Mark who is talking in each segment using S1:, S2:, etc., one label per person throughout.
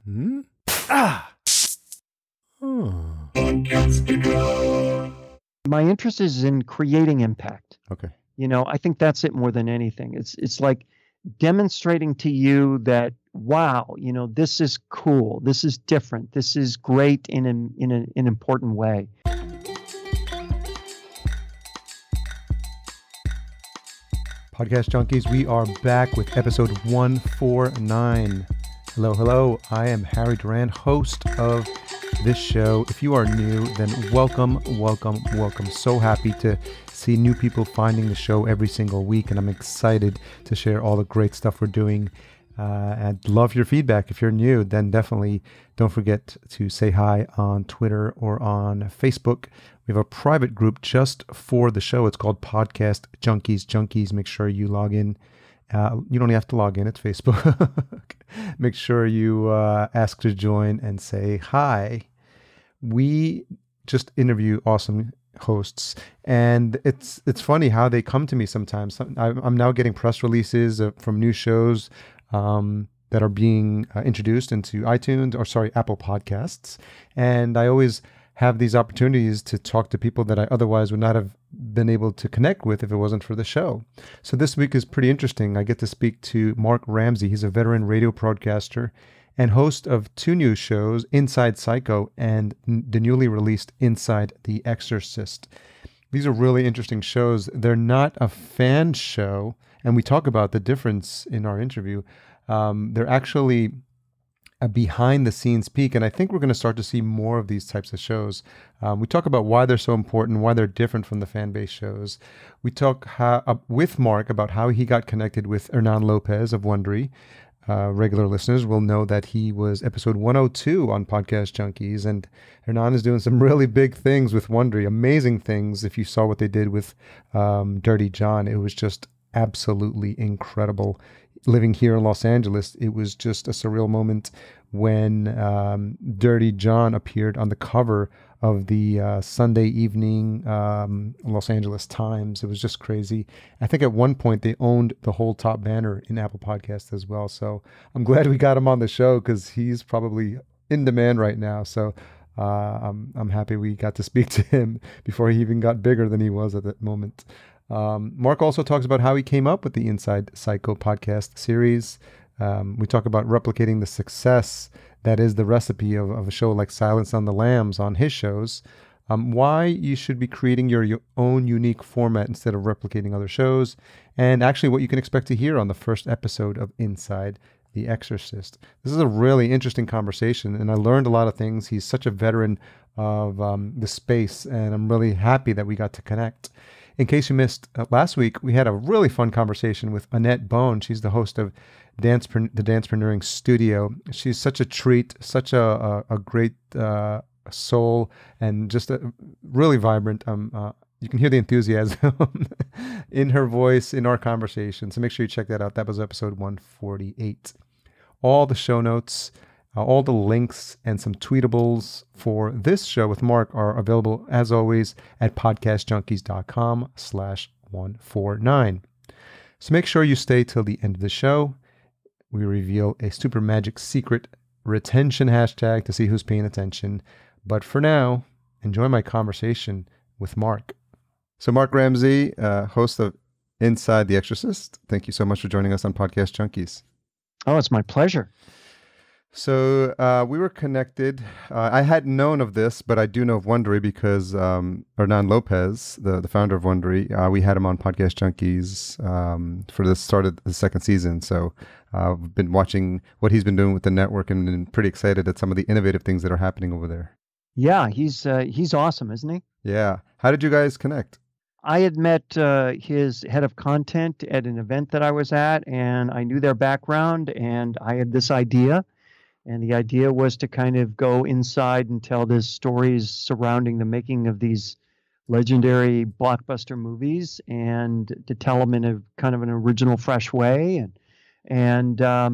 S1: Hmm? Ah! Oh.
S2: My interest is in creating impact.
S1: Okay.
S2: I think that's it more than anything. It's like demonstrating to you that, wow, this is cool. This is different. This is great in an important way.
S1: Podcast Junkies, we are back with episode 149. Hello. I am Harry Duran, host of this show. If you are new, then welcome. So happy to see new people finding the show every single week, and I'm excited to share all the great stuff we're doing. I'd love your feedback. If you're new, then definitely don't forget to say hi on Twitter or on Facebook. We have a private group just for the show. It's called Podcast Junkies. Make sure you log in. You don't have to log in. It's Facebook. Make sure you ask to join and say hi. We just interview awesome hosts, and it's funny how they come to me sometimes. I'm now getting press releases from new shows that are being introduced into Apple Podcasts. And I always have these opportunities to talk to people that I otherwise would not have been able to connect with if it wasn't for the show. So this week is pretty interesting. I get to speak to Mark Ramsey. He's a veteran radio broadcaster and host of two new shows, Inside Psycho and the newly released Inside The Exorcist. These are really interesting shows. They're not a fan show, and we talk about the difference in our interview. They're actually a behind-the-scenes peek, and I think we're going to start to see more of these types of shows. We talk about why they're so important, why they're different from the fan-based shows. We talk with Mark about how he got connected with Hernan Lopez of Wondery. Regular listeners will know that he was episode 102 on Podcast Junkies, and Hernan is doing some really big things with Wondery, amazing things. If you saw what they did with Dirty John, it was just absolutely incredible. Living here in Los Angeles, it was just a surreal moment when Dirty John appeared on the cover of the Sunday evening Los Angeles Times. It was just crazy. I think at one point they owned the whole top banner in Apple Podcasts as well. So I'm glad we got him on the show because he's probably in demand right now. So I'm happy we got to speak to him before he even got bigger than he was at that moment. Mark also talks about how he came up with the Inside Psycho podcast series. We talk about replicating the success that is the recipe of a show like Silence on the Lambs on his shows, why you should be creating your own unique format instead of replicating other shows, and actually what you can expect to hear on the first episode of Inside The Exorcist. This is a really interesting conversation, and I learned a lot of things. He's such a veteran of the space, and I'm really happy that we got to connect. In case you missed last week, we had a really fun conversation with Annette Bone. She's the host of the Dancepreneuring Studio. She's such a treat, such a great soul, and just really vibrant. You can hear the enthusiasm in her voice in our conversation. So make sure you check that out. That was episode 148. All the show notes, all the links, and some tweetables for this show with Mark are available, as always, at podcastjunkies.com/149. So make sure you stay till the end of the show. We reveal a super magic secret retention hashtag to see who's paying attention. But for now, enjoy my conversation with Mark. So Mark Ramsey, host of Inside The Exorcist, thank you so much for joining us on Podcast Junkies.
S2: Oh, it's my pleasure.
S1: So we were connected. I hadn't known of this, but I do know of Wondery because Hernan Lopez, the founder of Wondery, we had him on Podcast Junkies for the start of the second season. So I've been watching what he's been doing with the network and been pretty excited at some of the innovative things that are happening over there.
S2: Yeah, he's awesome, isn't he?
S1: Yeah. How did you guys connect?
S2: I had met his head of content at an event that I was at, and I knew their background, and I had this idea. And the idea was to kind of go inside and tell the stories surrounding the making of these legendary blockbuster movies, and to tell them in a kind of an original, fresh way. And I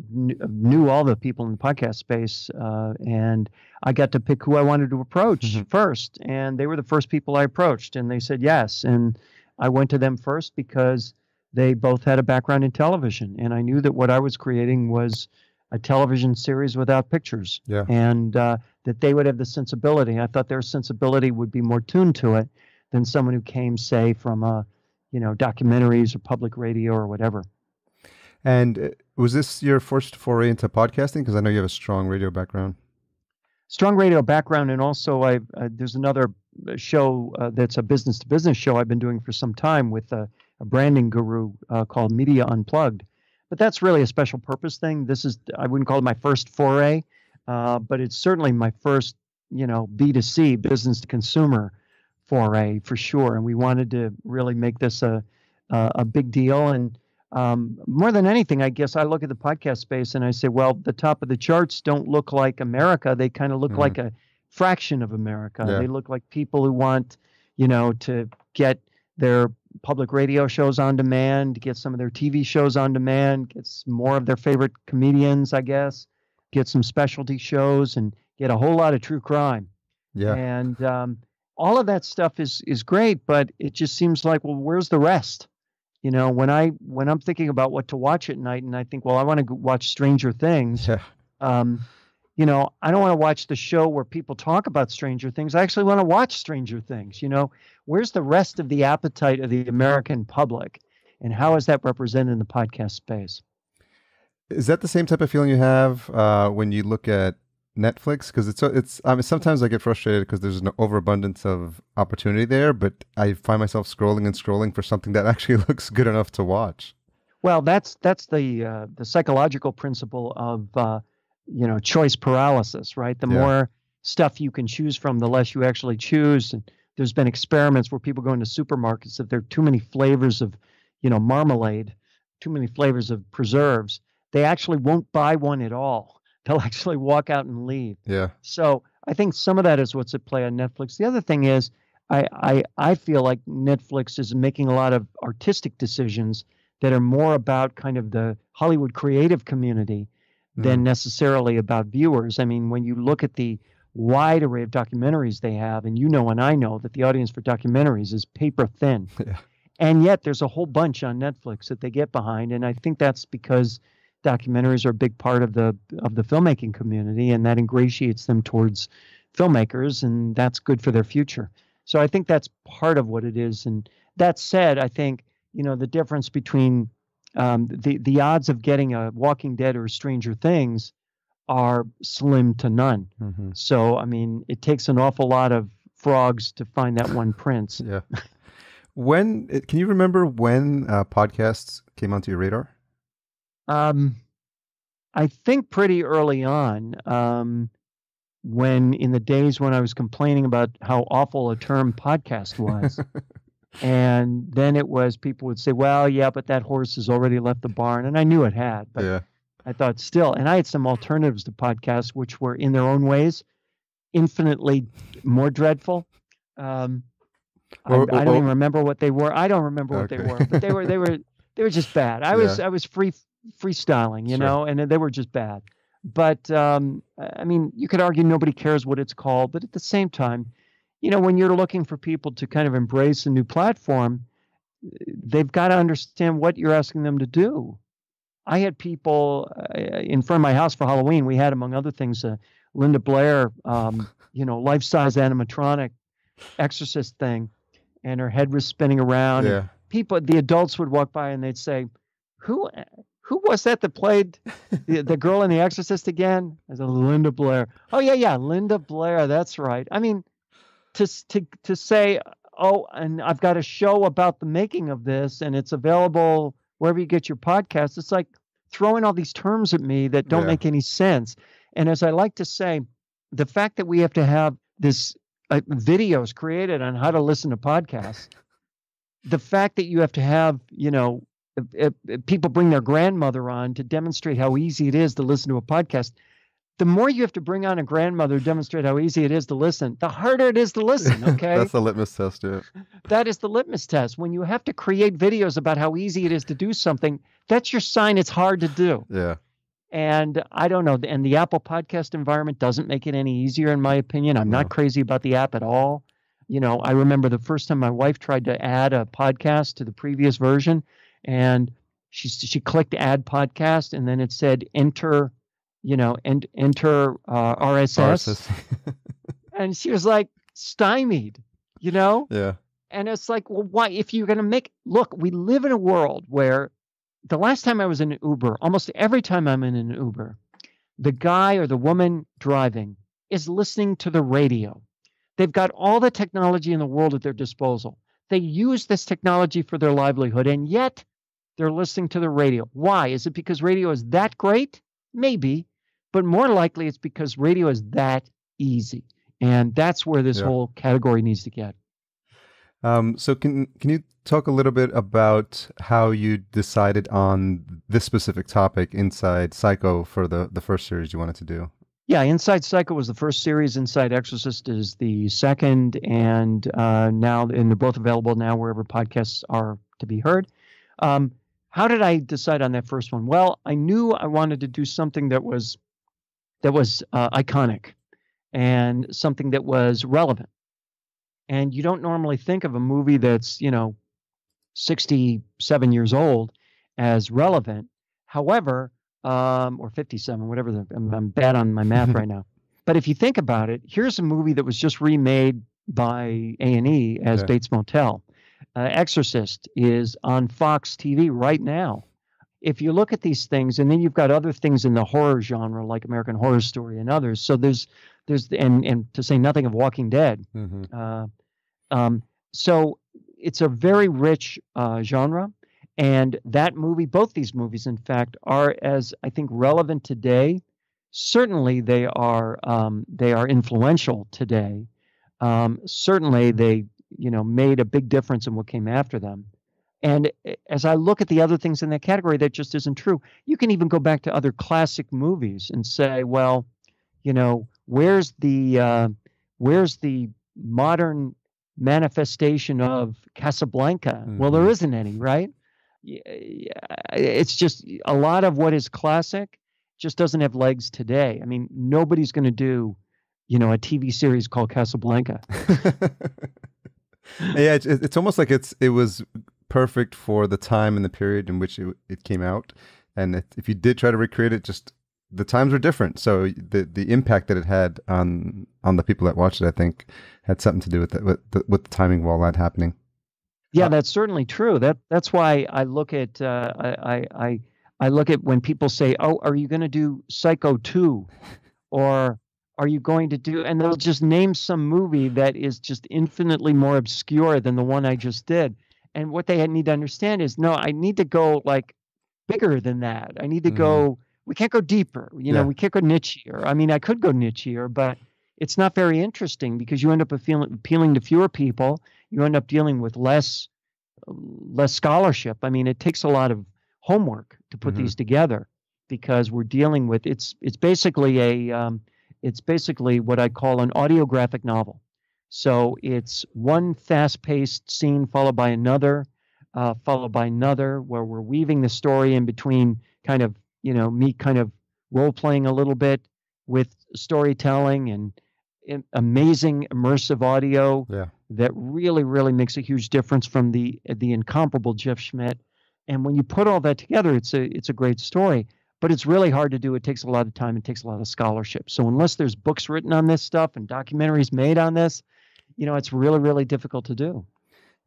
S2: knew all the people in the podcast space, and I got to pick who I wanted to approach first. And they were the first people I approached, and they said yes. And I went to them first because they both had a background in television, and I knew that what I was creating was a television series without pictures.
S1: Yeah.
S2: And that they would have the sensibility. I thought their sensibility would be more tuned to it than someone who came, say, from documentaries or public radio or whatever.
S1: And was this your first foray into podcasting? Because I know you have a strong radio background.
S2: Strong radio background, and also there's another show that's a business-to-business show I've been doing for some time with a branding guru called Media Unplugged. But that's really a special purpose thing. I wouldn't call it my first foray, but it's certainly my first, B2C, business to consumer foray for sure. And we wanted to really make this a big deal. And more than anything, I guess I look at the podcast space and I say, well, the top of the charts don't look like America. They kind of look like a fraction of America.
S1: Yeah.
S2: They look like people who want, to get their public radio shows on demand, get some of their TV shows on demand, get some more of their favorite comedians, I guess, get some specialty shows, and get a whole lot of true crime.
S1: Yeah.
S2: And all of that stuff is great, but it just seems like, well, where's the rest? When I'm thinking about what to watch at night, and I think, well, I want to watch Stranger Things.
S1: Yeah.
S2: I don't want to watch the show where people talk about Stranger Things. I actually want to watch Stranger Things. Where's the rest of the appetite of the American public, and how is that represented in the podcast space?
S1: Is that the same type of feeling you have when you look at Netflix? Because sometimes I get frustrated because there's an overabundance of opportunity there, but I find myself scrolling and scrolling for something that actually looks good enough to watch.
S2: Well, that's the psychological principle of choice paralysis, right? The more stuff you can choose from, the less you actually choose. And there's been experiments where people go into supermarkets, if there are too many flavors of marmalade, too many flavors of preserves, they actually won't buy one at all. They'll actually walk out and leave.
S1: Yeah.
S2: So I think some of that is what's at play on Netflix. The other thing is I feel like Netflix is making a lot of artistic decisions that are more about kind of the Hollywood creative community than necessarily about viewers. I mean, when you look at the wide array of documentaries they have, and and I know that the audience for documentaries is paper thin.
S1: Yeah.
S2: And yet there's a whole bunch on Netflix that they get behind. And I think that's because documentaries are a big part of the filmmaking community, and that ingratiates them towards filmmakers, and that's good for their future. So I think that's part of what it is. And that said, I think, the difference between the odds of getting a Walking Dead or Stranger Things are slim to none. Mm-hmm. So, I mean, it takes an awful lot of frogs to find that one prince.
S1: Yeah. Can you remember when podcasts came onto your radar?
S2: I think pretty early on, when in the days when I was complaining about how awful a term podcast was. And then it was, people would say, well, yeah, but that horse has already left the barn. And I knew it had, but I thought still, and I had some alternatives to podcasts, which were in their own ways infinitely more dreadful. I don't even remember what they were. I don't remember what they were, but they were just bad. I was freestyling, and they were just bad. But I mean, you could argue nobody cares what it's called, but at the same time, when you're looking for people to kind of embrace a new platform, they've got to understand what you're asking them to do. I had people in front of my house for Halloween. We had, among other things, Linda Blair, life-size animatronic exorcist thing, and her head was spinning around.
S1: Yeah.
S2: And the adults would walk by and they'd say, who was that played the girl in The Exorcist again? I said, Linda Blair. Oh, yeah, Linda Blair. That's right. I mean, to say, oh, and I've got a show about the making of this, and it's available wherever you get your podcast. It's like throwing all these terms at me that don't make any sense. And as I like to say, the fact that we have to have this videos created on how to listen to podcasts, the fact that you have to have, people bring their grandmother on to demonstrate how easy it is to listen to a podcast. The more you have to bring on a grandmother to demonstrate how easy it is to listen, the harder it is to listen, okay?
S1: That's the litmus test, yeah.
S2: That is the litmus test. When you have to create videos about how easy it is to do something, that's your sign it's hard to do.
S1: Yeah.
S2: And I don't know. And the Apple podcast environment doesn't make it any easier, in my opinion. I'm not crazy about the app at all. I remember the first time my wife tried to add a podcast to the previous version, and she clicked add podcast, and then it said enter and enter RSS.
S1: RSS.
S2: And she was like stymied, you know?
S1: Yeah.
S2: And it's like, well, why? If you're going to look, we live in a world where the last time I was in an Uber, almost every time I'm in an Uber, the guy or the woman driving is listening to the radio. They've got all the technology in the world at their disposal. They use this technology for their livelihood, and yet they're listening to the radio. Why? Is it because radio is that great? Maybe, but more likely it's because radio is that easy. And that's where this whole category needs to get.
S1: So can you talk a little bit about how you decided on this specific topic, Inside Psycho, for the first series you wanted to do?
S2: Yeah, Inside Psycho was the first series. Inside Exorcist is the second, and they're both available now wherever podcasts are to be heard. How did I decide on that first one? Well, I knew I wanted to do something that was iconic and something that was relevant. And you don't normally think of a movie that's 67 years old as relevant. However, or 57, whatever. I'm bad on my math right now. But if you think about it, here's a movie that was just remade by A&E as Bates Motel. Exorcist is on Fox TV right now. If you look at these things, and then you've got other things in the horror genre like American Horror Story and others. So there's and to say nothing of Walking Dead. Mm-hmm. So it's a very rich genre. And that movie, both these movies, in fact, are, as I think, relevant today. Certainly, they are influential today. Certainly, they made a big difference in what came after them. And as I look at the other things in that category, that just isn't true. You can even go back to other classic movies and say, well, where's the modern manifestation of Casablanca? Mm-hmm. Well, there isn't any, right? It's just a lot of what is classic just doesn't have legs today. I mean, nobody's going to do, a TV series called Casablanca.
S1: Yeah, it's almost like it was perfect for the time and the period in which it came out. And if you did try to recreate it, just the times were different. So the impact that it had on the people that watched it, I think, had something to do with the timing of all that happening.
S2: Yeah, that's certainly true. That's why I look at I look at when people say, "Oh, are you going to do Psycho 2?" or "Are you going to do?" and they'll just name some movie that is just infinitely more obscure than the one I just did. And what they need to understand is, no, I need to go like bigger than that. I need to go. We can't go deeper. We can't go nichier. I mean, I could go nichier, but it's not very interesting because you end up appealing to fewer people. You end up dealing with less scholarship. I mean, it takes a lot of homework to put these together because we're dealing with it's basically what I call an audiographic novel. So it's one fast-paced scene followed by another, where we're weaving the story in between kind of, me kind of role-playing a little bit with storytelling and amazing immersive audio that really, really makes a huge difference from the incomparable Jeff Schmidt. And when you put all that together, it's a great story. But it's really hard to do. It takes a lot of time. It takes a lot of scholarship. So unless there's books written on this stuff and documentaries made on this, it's really, really difficult to do.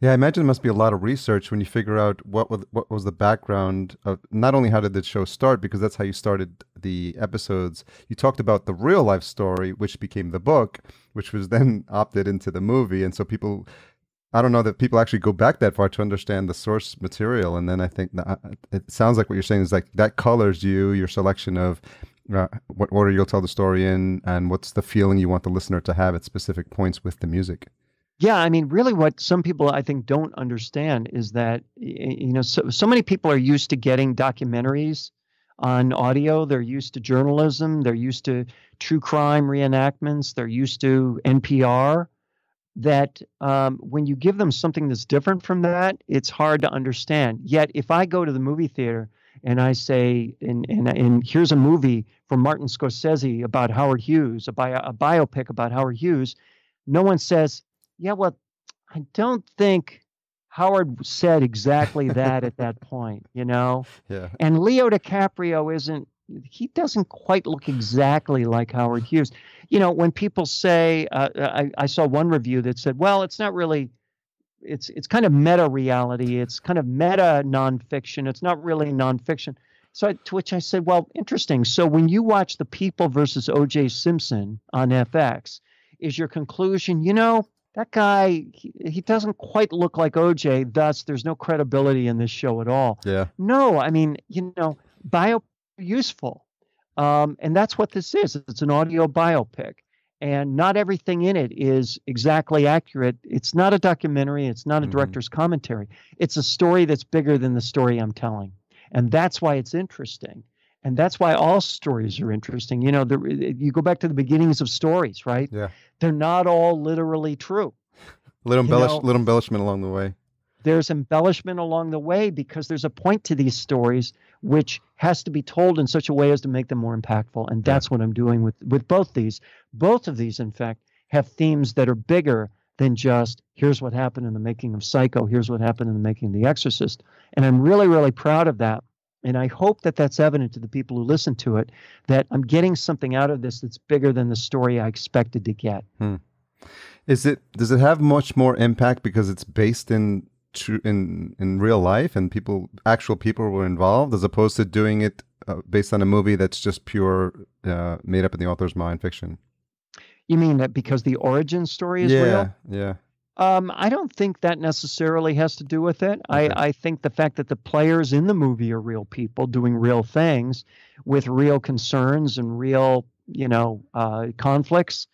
S1: Yeah, I imagine there must be a lot of research when you figure out what was the background of not only how did the show start, because that's how you started the episodes. You talked about the real life story, which became the book, which was then opted into the movie. And so I don't know that people actually go back that far to understand the source material. And then I think it sounds like what you're saying is like that colors your selection of what order you'll tell the story in and what's the feeling you want the listener to have at specific points with the music.
S2: Yeah, I mean, really what some people I think don't understand is that, so many people are used to getting documentaries on audio. They're used to journalism. They're used to true crime reenactments. They're used to NPR. That when you give them something that's different from that, it's hard to understand. Yet if I go to the movie theater and I say, and here's a movie from Martin Scorsese about Howard Hughes, a biopic about Howard Hughes, no one says, yeah, well, I don't think Howard said exactly that at that point,
S1: Yeah.
S2: And Leo DiCaprio isn't he doesn't quite look exactly like Howard Hughes. When people say, I saw one review that said, well, it's not really, it's kind of meta reality. It's kind of meta nonfiction. It's not really nonfiction. To which I said, well, interesting. So when you watch The People versus O.J. Simpson on FX, is your conclusion, that guy, he doesn't quite look like O.J., thus there's no credibility in this show at all.
S1: Yeah.
S2: No, I mean, bio useful. And that's what this is. It's an audio biopic. And not everything in it is exactly accurate. It's not a documentary. It's not a director's commentary. It's a story that's bigger than the story I'm telling. And that's why it's interesting. And that's why all stories are interesting. You go back to the beginnings of stories, right?
S1: Yeah.
S2: They're not all literally true.
S1: Little embellishment along the way.
S2: There's embellishment along the way because there's a point to these stories which has to be told in such a way as to make them more impactful. And that's what I'm doing with both these. Both of these, in fact, have themes that are bigger than just here's what happened in the making of Psycho, here's what happened in the making of The Exorcist. And I'm really, really proud of that. And I hope that that's evident to the people who listen to it, that I'm getting something out of this that's bigger than the story I expected to get.
S1: Does it have much more impact because it's based in real life and actual people were involved, as opposed to doing it based on a movie that's just pure made up in the author's mind fiction?
S2: You mean that because the origin story is real?
S1: Yeah.
S2: I don't think that necessarily has to do with it. Okay. I think the fact that the players in the movie are real people doing real things with real concerns and real, conflicts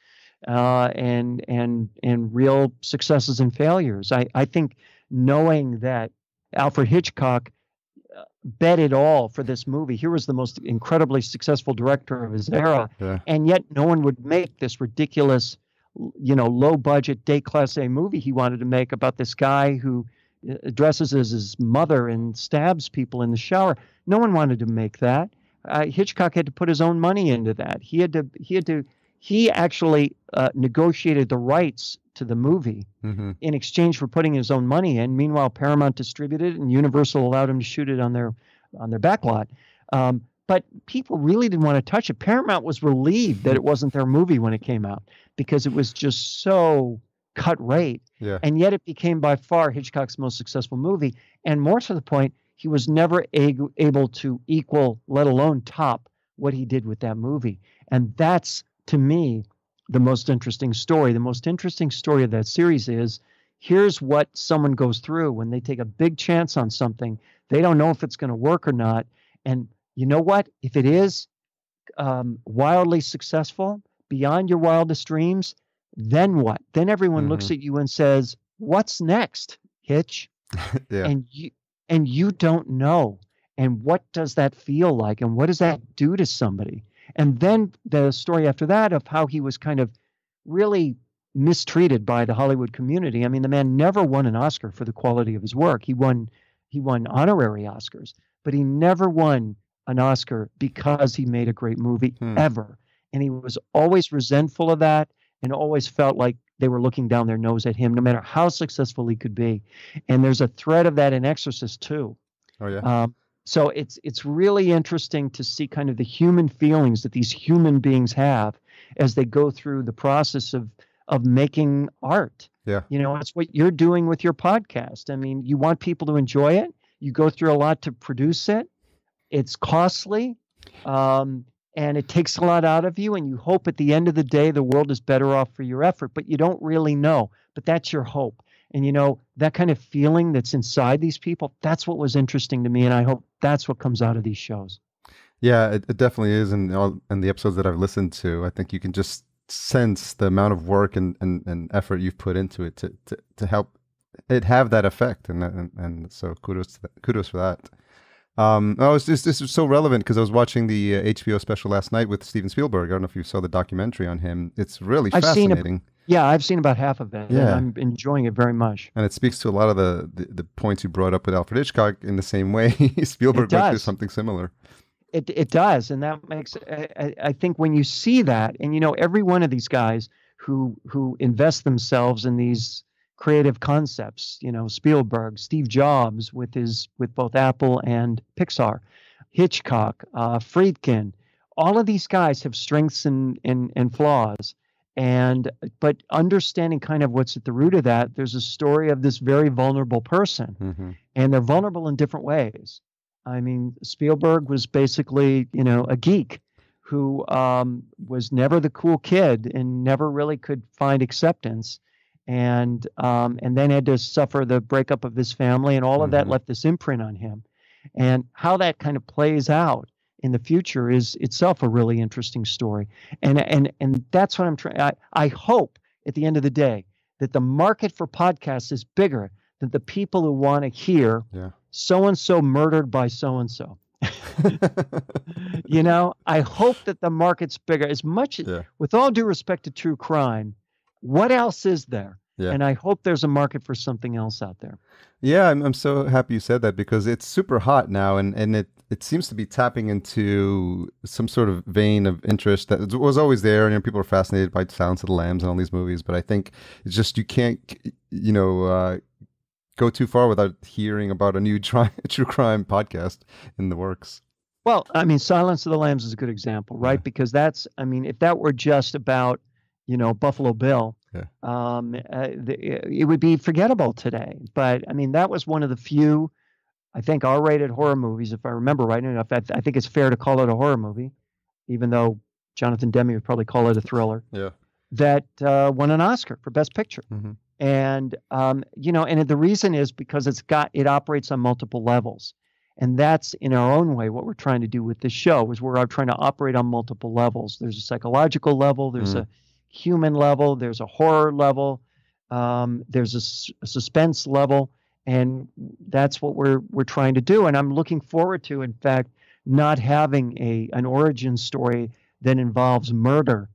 S2: and real successes and failures. I think knowing that Alfred Hitchcock bet it all for this movie. Here was the most incredibly successful director of his era, and yet no one would make this ridiculous, low budget day class A movie he wanted to make about this guy who dresses as his mother and stabs people in the shower. No one wanted to make that. Hitchcock had to put his own money into that. He actually negotiated the rights to the movie in exchange for putting his own money in. Meanwhile, Paramount distributed it and Universal allowed him to shoot it on their backlot. But people really didn't want to touch it. Paramount was relieved that it wasn't their movie when it came out because it was just so cut rate. Yeah. And yet it became by far Hitchcock's most successful movie. And more to the point, he was never able to equal, let alone top, what he did with that movie. And that's, to me, the most interesting story. The most interesting story of that series is, here's what someone goes through when they take a big chance on something. They don't know if it's going to work or not. And you know what? If it is wildly successful, beyond your wildest dreams, then what? Then everyone looks at you and says, what's next, Hitch? And you don't know. And what does that feel like? And what does that do to somebody? And then the story after that of how he was kind of really mistreated by the Hollywood community. I mean, the man never won an Oscar for the quality of his work. He won honorary Oscars, but he never won an Oscar because he made a great movie ever. And he was always resentful of that and always felt like they were looking down their nose at him, no matter how successful he could be. And there's a thread of that in Exorcist too.
S1: Oh yeah.
S2: So it's really interesting to see kind of the human feelings that these human beings have as they go through the process of making art.
S1: Yeah.
S2: It's what you're doing with your podcast. I mean, you want people to enjoy it. You go through a lot to produce it. It's costly, and it takes a lot out of you. And you hope at the end of the day, the world is better off for your effort, but you don't really know. But that's your hope. And, that kind of feeling that's inside these people, that's what was interesting to me. And I hope that's what comes out of these shows.
S1: Yeah, it definitely is. And in the episodes that I've listened to, I think you can just sense the amount of work and effort you've put into it to help it have that effect. And so kudos for that. This is so relevant because I was watching the HBO special last night with Steven Spielberg. I don't know if you saw the documentary on him. It's really fascinating.
S2: I've seen about half of it. Yeah. And I'm enjoying it very much. And
S1: it speaks to a lot of the points you brought up with Alfred Hitchcock in the same way. Spielberg went through something similar.
S2: It does. And that makes, I think when you see that, and every one of these guys who invest themselves in these creative concepts, Spielberg, Steve Jobs with both Apple and Pixar, Hitchcock, Friedkin. All of these guys have strengths and flaws. But understanding kind of what's at the root of that, there's a story of this very vulnerable person, and they're vulnerable in different ways. I mean, Spielberg was basically, a geek who was never the cool kid and never really could find acceptance, and then had to suffer the breakup of his family, and all of that left this imprint on him. And how that kind of plays out in the future is itself a really interesting story. And that's what I'm trying. I hope at the end of the day that the market for podcasts is bigger than the people who want to hear so-and-so murdered by so-and-so. I hope that the market's bigger. As much, with all due respect to true crime, what else is there? Yeah. And I hope there's a market for something else out there.
S1: Yeah, I'm so happy you said that, because it's super hot now, and it seems to be tapping into some sort of vein of interest that was always there. And people are fascinated by Silence of the Lambs and all these movies, but I think it's just you can't, go too far without hearing about a new true crime podcast in the works.
S2: Well, I mean, Silence of the Lambs is a good example, right? Yeah. Because if that were just about, Buffalo Bill, it would be forgettable today. But I mean, that was one of the few, I think, R-rated horror movies, if I remember right enough. I think it's fair to call it a horror movie, even though Jonathan Demme would probably call it a thriller. Yeah. That won an Oscar for Best Picture. And and the reason is because it operates on multiple levels. And that's, in our own way, what we're trying to do with this show, is we're trying to operate on multiple levels. There's a psychological level, there's a human level, there's a horror level, there's a suspense level, and that's what we're trying to do. And I'm looking forward to, in fact, not having an origin story that involves murder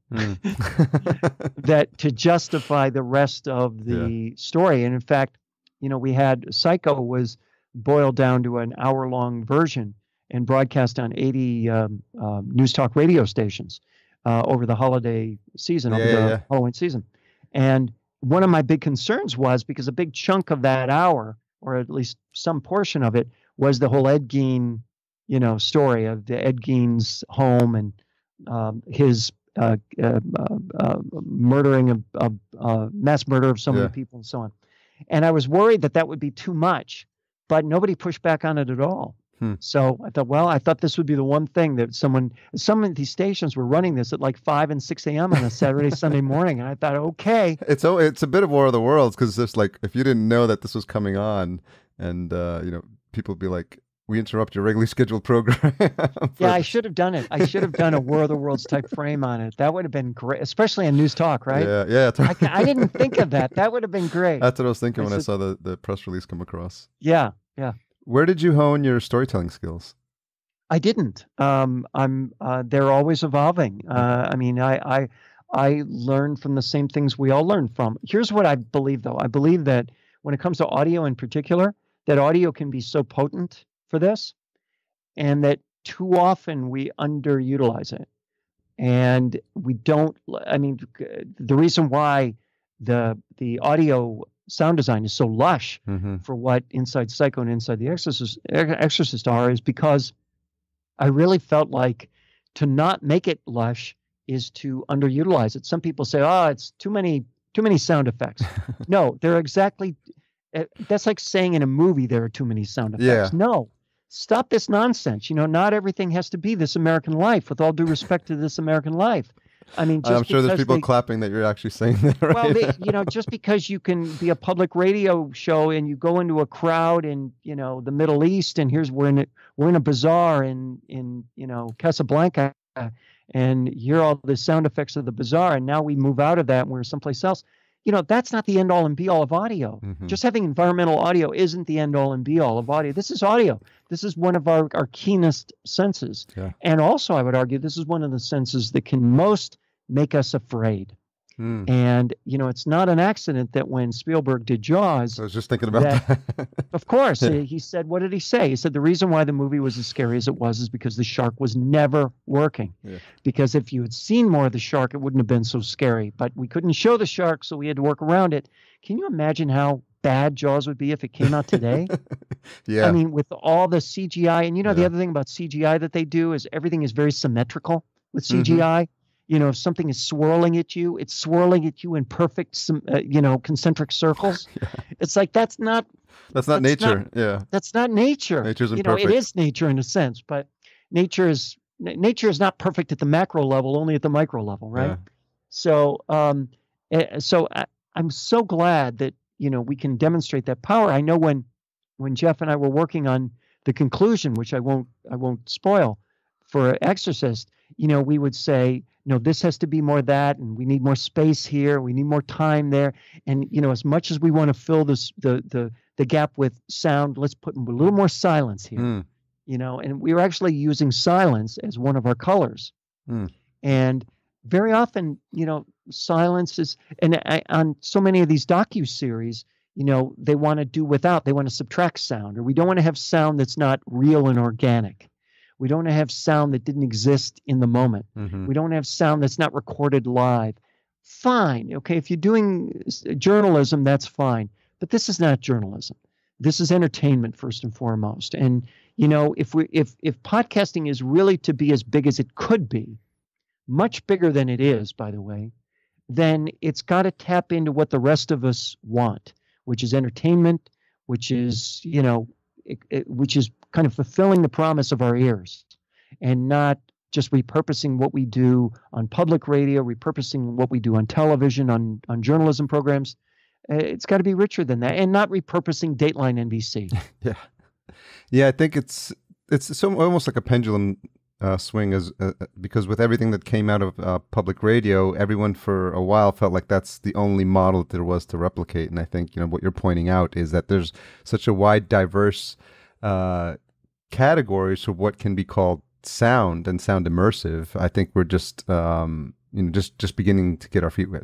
S2: that to justify the rest of the story. And in fact, we had Psycho was boiled down to an hour-long version and broadcast on 80 news talk radio stations over the holiday season, Halloween season. And one of my big concerns was, because a big chunk of that hour, or at least some portion of it, was the whole Ed Gein, story of the Ed Gein's home and his murdering of mass murder of so many people and so on. And I was worried that would be too much, but nobody pushed back on it at all. So I thought this would be the one thing that some of these stations were running this at like 5 and 6 a.m. on a Saturday, Sunday morning. And I thought, okay.
S1: It's a bit of War of the Worlds, because it's like, if you didn't know that this was coming on, and, people would be like, we interrupt your regularly scheduled program.
S2: Yeah, I should have done it. I should have done a War of the Worlds type frame on it. That would have been great, especially on News Talk, right?
S1: Yeah.
S2: I didn't think of that. That would have been great.
S1: That's what I was thinking when I saw the press release come across.
S2: Yeah.
S1: Where did you hone your storytelling skills?
S2: I didn't. They're always evolving. I learn from the same things we all learn from. Here's what I believe, though. I believe that when it comes to audio in particular, that audio can be so potent for this, and that too often we underutilize it. And we don't, the reason why the audio sound design is so lush for what Inside Psycho and Inside The Exorcist are, is because I really felt like to not make it lush is to underutilize it. Some people say, it's too many sound effects. No, they're exactly, that's like saying in a movie there are too many sound effects. Yeah. No, stop this nonsense. Not everything has to be This American Life, with all due respect to This American Life. I'm
S1: sure there's people clapping that you're actually saying that, right?
S2: Well, just because you can be a public radio show and you go into a crowd in, the Middle East, and we're in a bazaar in Casablanca, and hear all the sound effects of the bazaar, and now we move out of that and we're someplace else. That's not the end all and be all of audio. Just having environmental audio isn't the end all and be all of audio. This is audio. This is one of our keenest senses. Yeah. And also, I would argue, this is one of the senses that can most make us afraid. And, it's not an accident that when Spielberg did Jaws...
S1: I was just thinking about that.
S2: Of course. He said, what did he say? He said the reason why the movie was as scary as it was is because the shark was never working. Yeah. Because if you had seen more of the shark, it wouldn't have been so scary. But we couldn't show the shark, so we had to work around it. Can you imagine how bad Jaws would be if it came out today?
S1: Yeah.
S2: I mean, with all the CGI, and the other thing about CGI that they do is everything is very symmetrical with CGI. If something is swirling at you, it's swirling at you in perfect, concentric circles. Yeah. It's like that's not nature. That's not nature.
S1: Nature's imperfect.
S2: It is nature in a sense, but nature is not perfect at the macro level, only at the micro level, right? Yeah. So, I'm so glad that we can demonstrate that power. I know when Jeff and I were working on the conclusion, which I won't spoil, for Exorcist, we would say, no, this has to be more that, and we need more space here, we need more time there, and as much as we want to fill this the gap with sound, let's put a little more silence here, and we were actually using silence as one of our colors, and very often, silence is, and on so many of these docuseries, they want to do without, they want to subtract sound, or we don't want to have sound that's not real and organic. We don't want to have sound that didn't exist in the moment. We don't have sound that's not recorded live. Fine. Okay. If you're doing journalism, that's fine. But this is not journalism. This is entertainment first and foremost. And, if podcasting is really to be as big as it could be, much bigger than it is, by the way, then it's got to tap into what the rest of us want, which is entertainment, which is, which is kind of fulfilling the promise of our ears, and not just repurposing what we do on public radio, repurposing what we do on television, on journalism programs. It's got to be richer than that, and not repurposing Dateline NBC.
S1: Yeah. I think it's so almost like a pendulum swing, because with everything that came out of public radio, everyone for a while felt like that's the only model that there was to replicate. And I think what you're pointing out is that there's such a wide, diverse categories for what can be called sound and sound immersive. I think we're just just beginning to get our feet wet.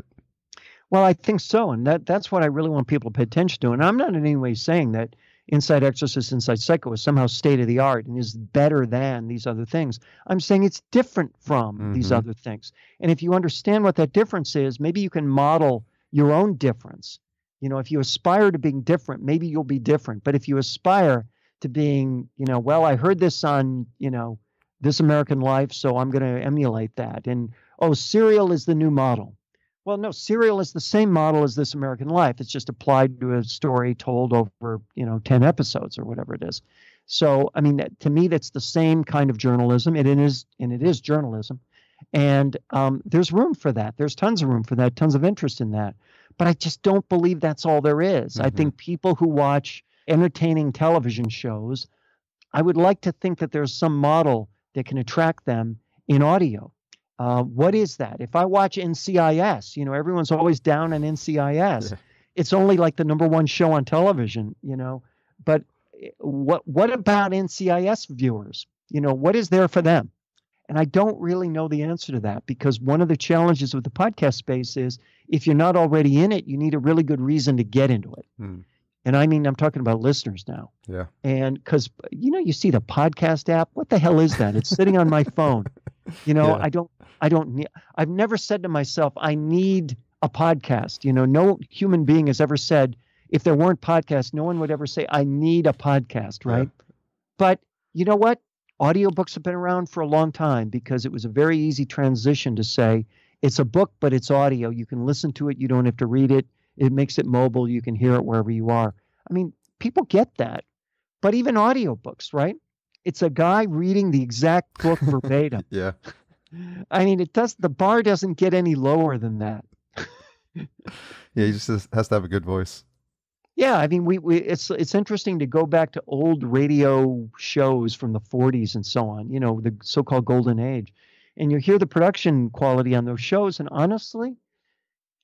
S2: Well, I think so, and that's what I really want people to pay attention to. And I'm not in any way saying that Inside Exorcist, Inside Psycho is somehow state of the art and is better than these other things. I'm saying it's different from these other things. And if you understand what that difference is, maybe you can model your own difference. If you aspire to being different, maybe you'll be different. But if you aspire to being, well, I heard this on, This American Life, so I'm going to emulate that. And, Serial is the new model. Well, no, Serial is the same model as This American Life. It's just applied to a story told over, 10 episodes or whatever it is. So, I mean, to me, that's the same kind of journalism. It is journalism. And there's room for that. There's tons of room for that, tons of interest in that. But I just don't believe that's all there is. I think people who watch entertaining television shows, I would like to think that there's some model that can attract them in audio. What is that? If I watch NCIS, everyone's always down on NCIS. Yeah. It's only like the number one show on television, but what about NCIS viewers? What is there for them? And I don't really know the answer to that, because one of the challenges with the podcast space is if you're not already in it, you need a really good reason to get into it. And I mean, I'm talking about listeners now. Yeah. And because, you see the podcast app, what the hell is that? It's sitting on my phone. Yeah. I've never said to myself, I need a podcast. No human being has ever said, if there weren't podcasts, no one would ever say, I need a podcast, right? Yeah. But you know what? Audiobooks have been around for a long time because it was a very easy transition to say, it's a book, but it's audio. You can listen to it. You don't have to read it. It makes it mobile. You can hear it wherever you are. I mean, people get that. But even audiobooks, right? It's a guy reading the exact book verbatim. Yeah. I mean, the bar doesn't get any lower than that.
S1: Yeah, he just has to have a good voice.
S2: Yeah, I mean, it's interesting to go back to old radio shows from the 40s and so on, the so-called golden age. And you hear the production quality on those shows, and honestly,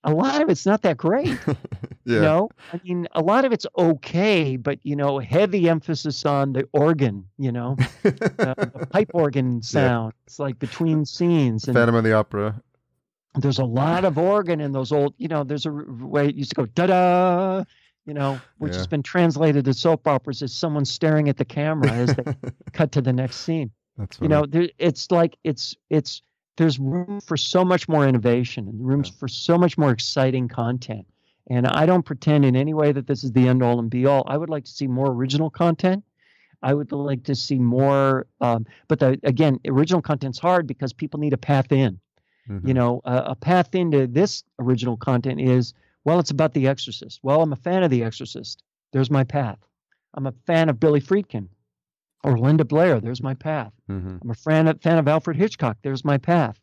S2: a lot of it's not that great. Yeah. I mean, a lot of it's okay, but, heavy emphasis on the organ, the pipe organ sound. Yeah. It's like between scenes. And
S1: Phantom of the Opera.
S2: There's a lot of organ in those old, there's a way it used to go, da-da, which has been translated to soap operas as someone staring at the camera as they cut to the next scene. That's funny. There's room for so much more innovation and room for so much more exciting content. And I don't pretend in any way that this is the end all and be all. I would like to see more original content. I would like to see more, again, original content's hard because people need a path in. A path into this original content is, well, it's about The Exorcist. Well, I'm a fan of The Exorcist. There's my path. I'm a fan of Billy Friedkin or Linda Blair. There's my path. I'm a fan of Alfred Hitchcock. There's my path.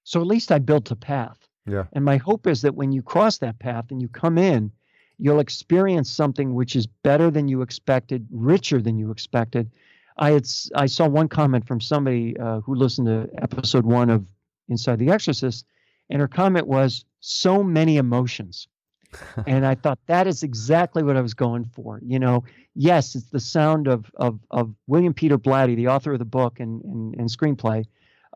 S2: So at least I built a path.
S1: Yeah.
S2: And my hope is that when you cross that path and you come in, you'll experience something which is better than you expected, richer than you expected. I saw one comment from somebody who listened to episode 1 of Inside The Exorcist, and her comment was, so many emotions. And I thought that is exactly what I was going for. Yes, it's the sound of William Peter Blatty, the author of the book and screenplay,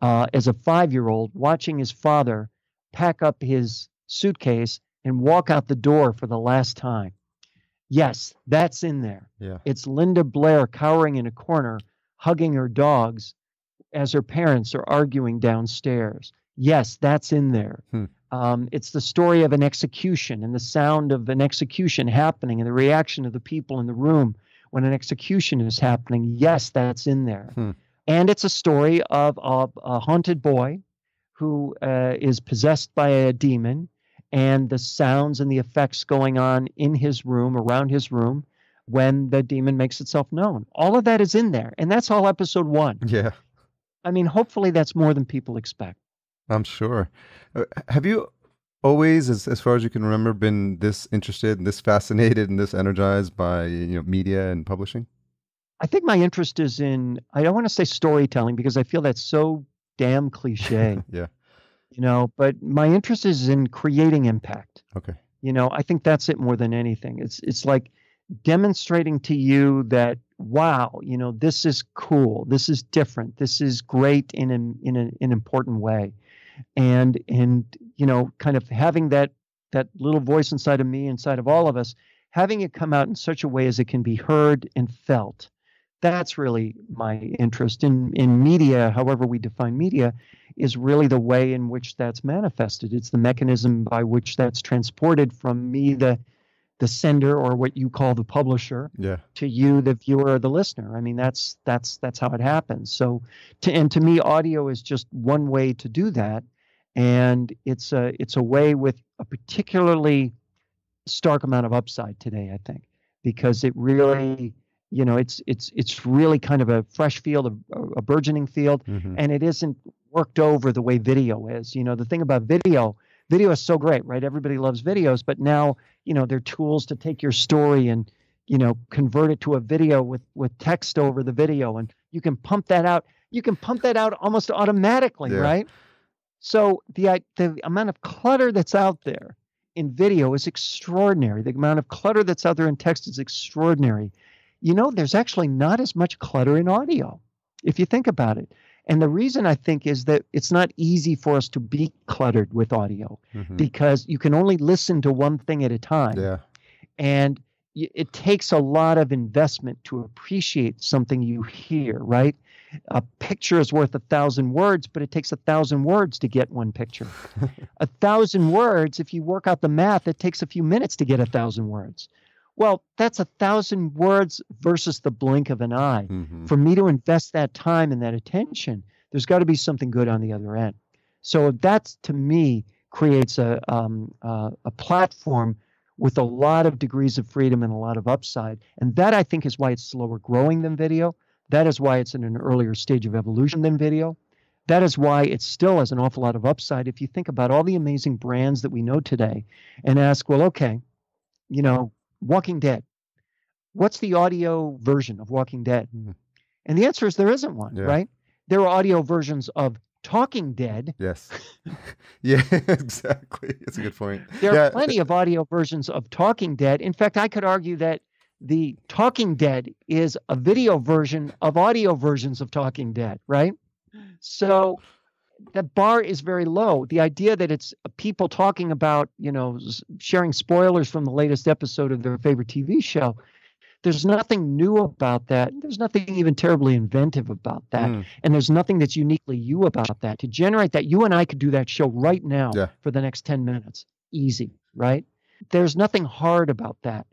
S2: as a 5-year-old watching his father pack up his suitcase and walk out the door for the last time. Yes, that's in there.
S1: Yeah. It's
S2: Linda Blair cowering in a corner, hugging her dogs as her parents are arguing downstairs. Yes, that's in there. It's the story of an execution and the sound of an execution happening and the reaction of the people in the room when an execution is happening. Yes, that's in there. And it's a story of a haunted boy who is possessed by a demon, and the sounds and the effects going on in his room, around his room, when the demon makes itself known. All of that is in there, and that's all episode 1.
S1: Yeah.
S2: I mean, hopefully that's more than people expect.
S1: I'm sure. Have you always, as far as you can remember, been this interested and this fascinated and this energized by media and publishing?
S2: I think my interest is in, I don't want to say storytelling because I feel that's so damn cliche.
S1: Yeah.
S2: But my interest is in creating impact.
S1: Okay.
S2: I think that's it more than anything. It's like demonstrating to you that, wow, this is cool. This is different. This is great in an important way. And kind of having that little voice inside of me, inside of all of us, having it come out in such a way as it can be heard and felt. That's really my interest in media. However we define media is really the way in which that's manifested. It's the mechanism by which that's transported from me, the sender, or what you call the publisher, to you, the viewer or the listener. I mean, that's how it happens. So to me, audio is just one way to do that. And it's a way with a particularly stark amount of upside today, I think, because it really, it's really kind of a fresh field, a burgeoning field, and it isn't worked over the way video is. The thing about video is so great, right? Everybody loves videos, but now, there are tools to take your story and, convert it to a video with text over the video, and you can pump that out. You can pump that out almost automatically, right? So the amount of clutter that's out there in video is extraordinary. The amount of clutter that's out there in text is extraordinary. There's actually not as much clutter in audio, if you think about it. And the reason I think is that it's not easy for us to be cluttered with audio because you can only listen to one thing at a time.
S1: Yeah.
S2: And it takes a lot of investment to appreciate something you hear, right? A picture is worth 1,000 words, but it takes 1,000 words to get one picture. 1,000 words, if you work out the math, it takes a few minutes to get 1,000 words. Well, that's 1,000 words versus the blink of an eye. For me to invest that time and that attention, there's got to be something good on the other end. So that, to me, creates a platform with a lot of degrees of freedom and a lot of upside. And that, I think, is why it's slower growing than video. That is why it's in an earlier stage of evolution than video. That is why it still has an awful lot of upside. If you think about all the amazing brands that we know today and ask, well, okay, Walking Dead. What's the audio version of Walking Dead? And the answer is there isn't one, right? There are audio versions of Talking Dead.
S1: Yes. Yeah, exactly. That's a good point.
S2: There are plenty of audio versions of Talking Dead. In fact, I could argue that the Talking Dead is a video version of audio versions of Talking Dead, right? So the bar is very low. The idea that it's people talking about, sharing spoilers from the latest episode of their favorite TV show, there's nothing new about that. There's nothing even terribly inventive about that. And there's nothing that's uniquely you about that. To generate that, you and I could do that show right now for the next 10 minutes. Easy, right? There's nothing hard about that.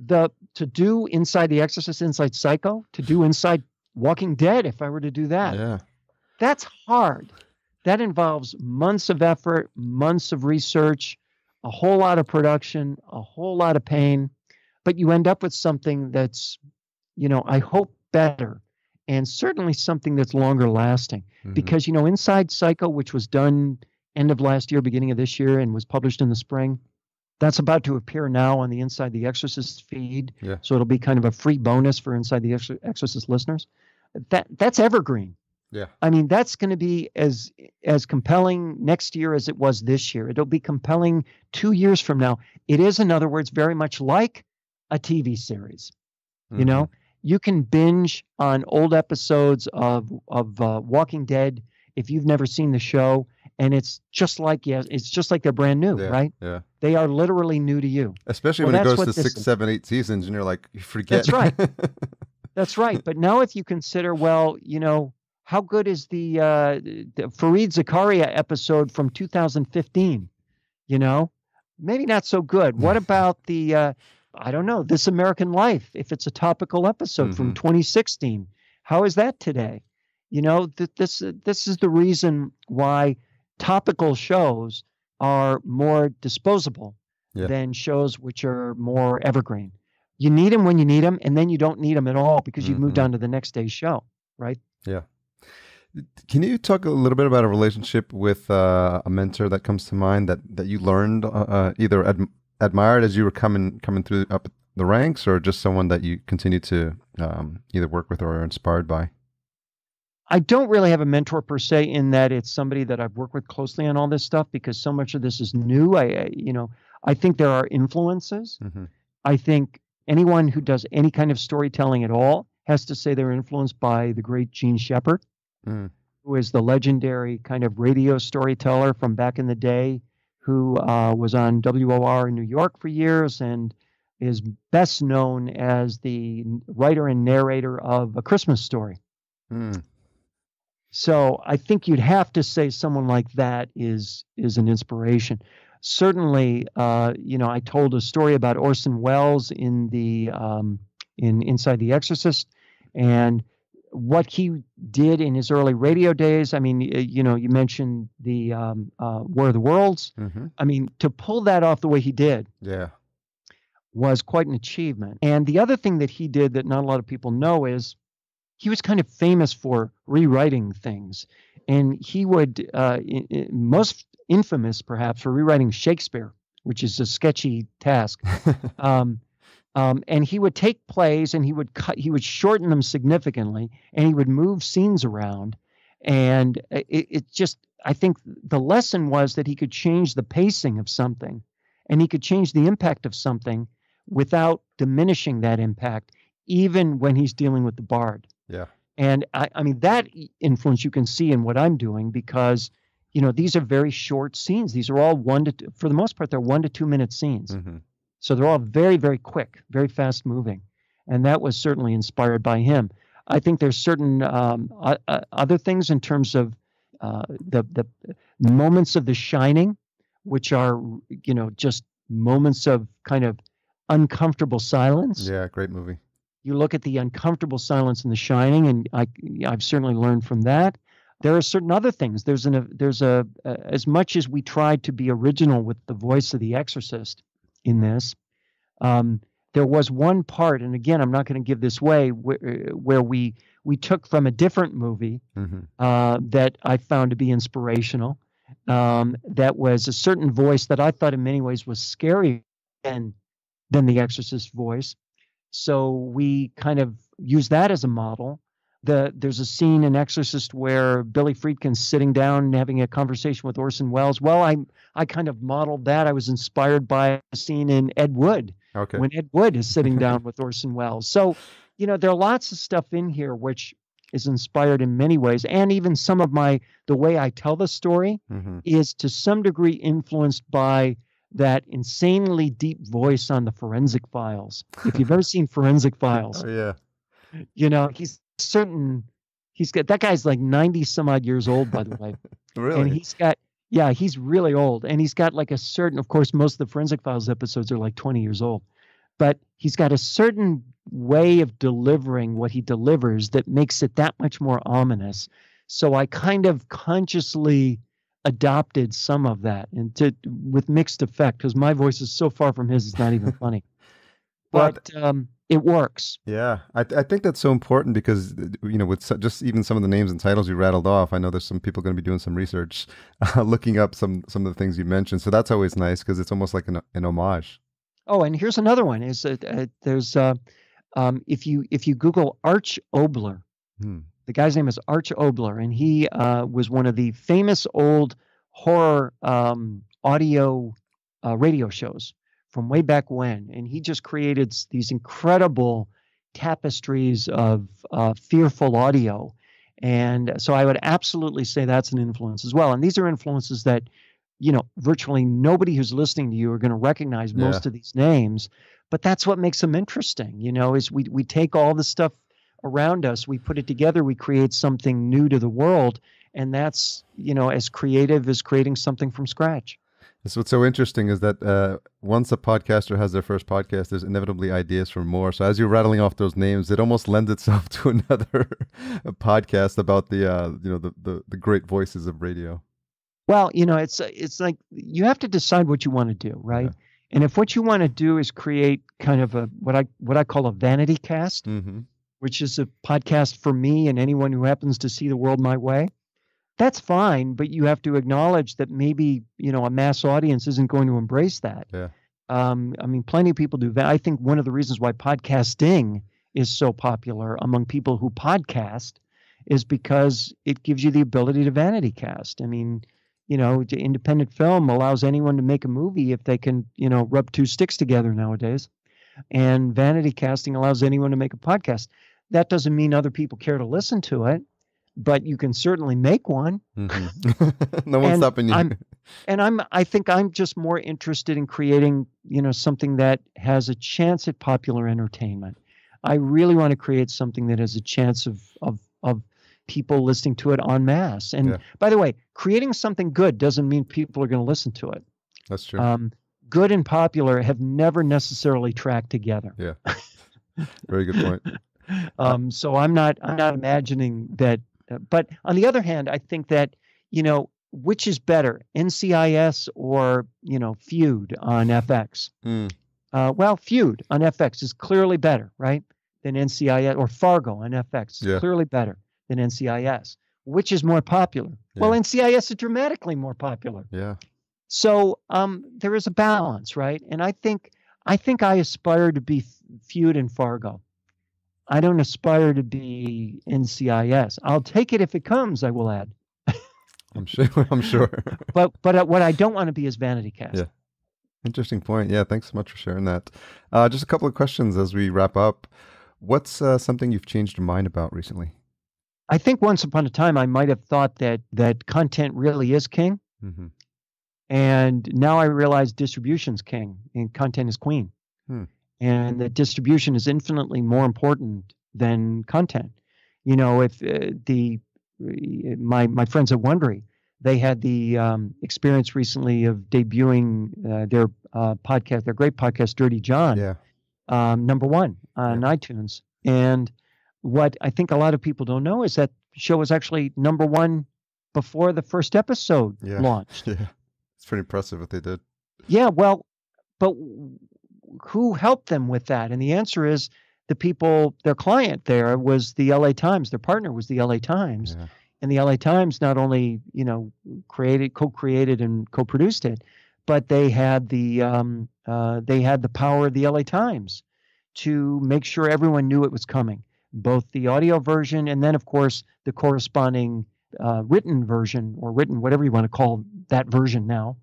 S2: To do Inside the Exorcist, Inside Psycho, to do Inside Walking Dead, if I were to do that, that's hard. That involves months of effort, months of research, a whole lot of production, a whole lot of pain, but you end up with something that's, I hope better, and certainly something that's longer lasting. Because, Inside Psycho, which was done end of last year, beginning of this year, and was published in the spring, that's about to appear now on the Inside the Exorcist feed.
S1: Yeah.
S2: So it'll be kind of a free bonus for Inside the Exorcist listeners. That's evergreen.
S1: Yeah.
S2: I mean, that's going to be as compelling next year as it was this year. It'll be compelling 2 years from now. It is, in other words, very much like a TV series. You can binge on old episodes of Walking Dead if you've never seen the show, and it's just like they're brand new, right?
S1: Yeah.
S2: They are literally new to you.
S1: Especially when it goes to 6, 7, 8 seasons, and you're like, you forget.
S2: That's right. That's right. But now, if you consider, how good is the Fareed Zakaria episode from 2015? Maybe not so good. What about the I don't know, This American Life, if it's a topical episode from 2016? How is that today? This is the reason why topical shows are more disposable than shows which are more evergreen. You need them when you need them, and then you don't need them at all because you've moved on to the next day's show, right?
S1: Yeah. Can you talk a little bit about a relationship with a mentor that comes to mind that you learned either admired as you were coming through up the ranks, or just someone that you continue to either work with or are inspired by?
S2: I don't really have a mentor per se, in that it's somebody that I've worked with closely on all this stuff, because so much of this is new. I think there are influences. I think anyone who does any kind of storytelling at all has to say they're influenced by the great Gene Shepard, who is the legendary kind of radio storyteller from back in the day, who was on WOR in New York for years and is best known as the writer and narrator of A Christmas Story. So I think you'd have to say someone like that is an inspiration. Certainly, I told a story about Orson Welles in Inside the Exorcist, and what he did in his early radio days. I mean, you mentioned the War of the Worlds. I mean, to pull that off the way he did, was quite an achievement. And the other thing that he did that not a lot of people know is he was kind of famous for rewriting things, and he would most infamous perhaps for rewriting Shakespeare, which is a sketchy task. And he would take plays and he would shorten them significantly, and he would move scenes around. And I think the lesson was that he could change the pacing of something, and he could change the impact of something without diminishing that impact, even when he's dealing with the bard.
S1: Yeah.
S2: And I mean, that influence you can see in what I'm doing, because, these are very short scenes. These are all for the most part, they're 1 to 2 minute scenes. So they're all very, very quick, very fast moving. And that was certainly inspired by him. I think there's certain other things in terms of the moments of The Shining, which are, just moments of kind of uncomfortable silence.
S1: Yeah, great movie.
S2: You look at the uncomfortable silence in The Shining, and I've certainly learned from that. There are certain other things. There's as much as we tried to be original with the voice of the Exorcist in this, there was one part, and again, I'm not going to give this away, where we took from a different movie that I found to be inspirational. That was a certain voice that I thought in many ways was scarier than the Exorcist voice. So we kind of use that as a model. There's a scene in Exorcist where Billy Friedkin's sitting down and having a conversation with Orson Welles. Well, I kind of modeled that. I was inspired by a scene in Ed Wood, when Ed Wood is sitting down with Orson Welles. So, there are lots of stuff in here which is inspired in many ways. And even some of the way I tell the story is to some degree influenced by that insanely deep voice on the Forensic Files. If you've ever seen Forensic Files, he's got that guy's like 90 some odd years old, by the way.
S1: Really?
S2: And he's got Yeah, he's really old, and he's got like a certain, of course, most of the Forensic Files episodes are like 20 years old, but he's got a certain way of delivering what he delivers that makes it that much more ominous. So I kind of consciously adopted some of that and with mixed effect, because my voice is so far from his, it's not even funny. But it works.
S1: Yeah, I think that's so important because, with just even some of the names and titles you rattled off, I know there's some people going to be doing some research, looking up some of the things you mentioned. So that's always nice because it's almost like an homage.
S2: Oh, and here's another one. Is there's if you Google Arch Obler, the guy's name is Arch Obler, and he was one of the famous old horror audio radio shows from way back when, and he just created these incredible tapestries of fearful audio. And so I would absolutely say that's an influence as well. And these are influences that, virtually nobody who's listening to you are going to recognize most of these names, but that's what makes them interesting, is we take all the stuff around us, we put it together, we create something new to the world, and that's, as creative as creating something from scratch.
S1: So what's so interesting is that once a podcaster has their first podcast, there's inevitably ideas for more. So as you're rattling off those names, it almost lends itself to another podcast about the great voices of radio.
S2: Well, it's like you have to decide what you want to do, right? Yeah. And if what you want to do is create kind of what I call a vanity cast, which is a podcast for me and anyone who happens to see the world my way, that's fine, but you have to acknowledge that maybe, a mass audience isn't going to embrace that.
S1: Yeah.
S2: Plenty of people do that. I think one of the reasons why podcasting is so popular among people who podcast is because it gives you the ability to vanity cast. Independent film allows anyone to make a movie if they can, rub two sticks together nowadays. And vanity casting allows anyone to make a podcast. That doesn't mean other people care to listen to it, but you can certainly make one.
S1: No one's stopping you.
S2: I think I'm just more interested in creating, something that has a chance at popular entertainment. I really want to create something that has a chance of people listening to it en masse. And by the way, creating something good doesn't mean people are going to listen to it.
S1: That's true.
S2: Good and popular have never necessarily tracked together.
S1: Yeah. Very good point.
S2: So I'm not imagining that. But on the other hand, I think that, which is better, NCIS or, Feud on FX? Well, Feud on FX is clearly better, right, than NCIS, or Fargo on FX is clearly better than NCIS. Which is more popular? Yeah. Well, NCIS is dramatically more popular.
S1: Yeah.
S2: So there is a balance, right? And I think I aspire to be Feud and Fargo. I don't aspire to be NCIS. I'll take it if it comes, I will add.
S1: I'm sure.
S2: But what I don't want to be is vanity cast.
S1: Yeah. Interesting point. Yeah, thanks so much for sharing that. Just a couple of questions as we wrap up. What's something you've changed your mind about recently?
S2: I think once upon a time I might have thought that content really is king. Mm-hmm. And now I realize distribution's king and content is queen. And that distribution is infinitely more important than content. If my friends at Wondery, they had the experience recently of debuting their podcast, their great podcast, Dirty John, number one on iTunes. And what I think a lot of people don't know is that show was actually number one before the first episode launched.
S1: Yeah, it's pretty impressive what they did.
S2: Yeah, well, but who helped them with that? And the answer is the people, their client there was the LA Times. Their partner was the LA Times. Yeah. And the LA Times not only, co-created and co-produced it, but they had the power of the LA Times to make sure everyone knew it was coming, both the audio version and then, of course, the corresponding written version, or written, whatever you want to call that version now.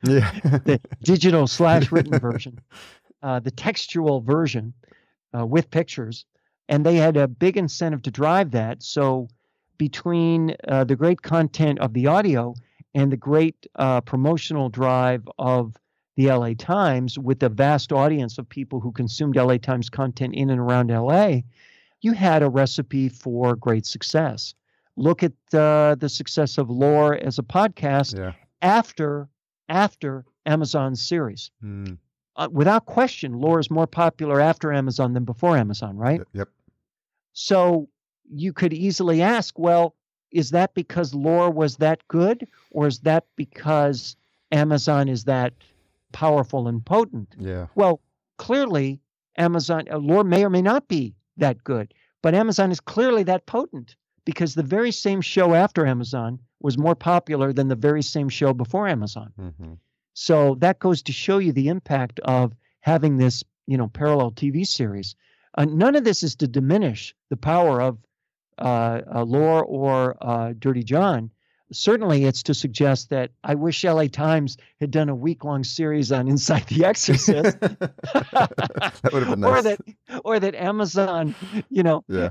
S2: Yeah. The digital / written version. The textual version with pictures, and they had a big incentive to drive that. So between the great content of the audio and the great promotional drive of the LA Times, with the vast audience of people who consumed LA Times content in and around LA, you had a recipe for great success. Look at the success of Lore as a podcast, after Amazon's series.
S1: Mm.
S2: Without question, lore is more popular after Amazon than before Amazon, right?
S1: Yep.
S2: So you could easily ask, well, is that because lore was that good, or is that because Amazon is that powerful and potent?
S1: Yeah.
S2: Well, clearly, Amazon lore may or may not be that good, but Amazon is clearly that potent because the very same show after Amazon was more popular than the very same show before Amazon.
S1: Mm-hmm.
S2: So that goes to show you the impact of having this, parallel TV series. None of this is to diminish the power of lore or Dirty John. Certainly, it's to suggest that I wish LA Times had done a week-long series on Inside The Exorcist.
S1: That would have been nice.
S2: Or that Amazon,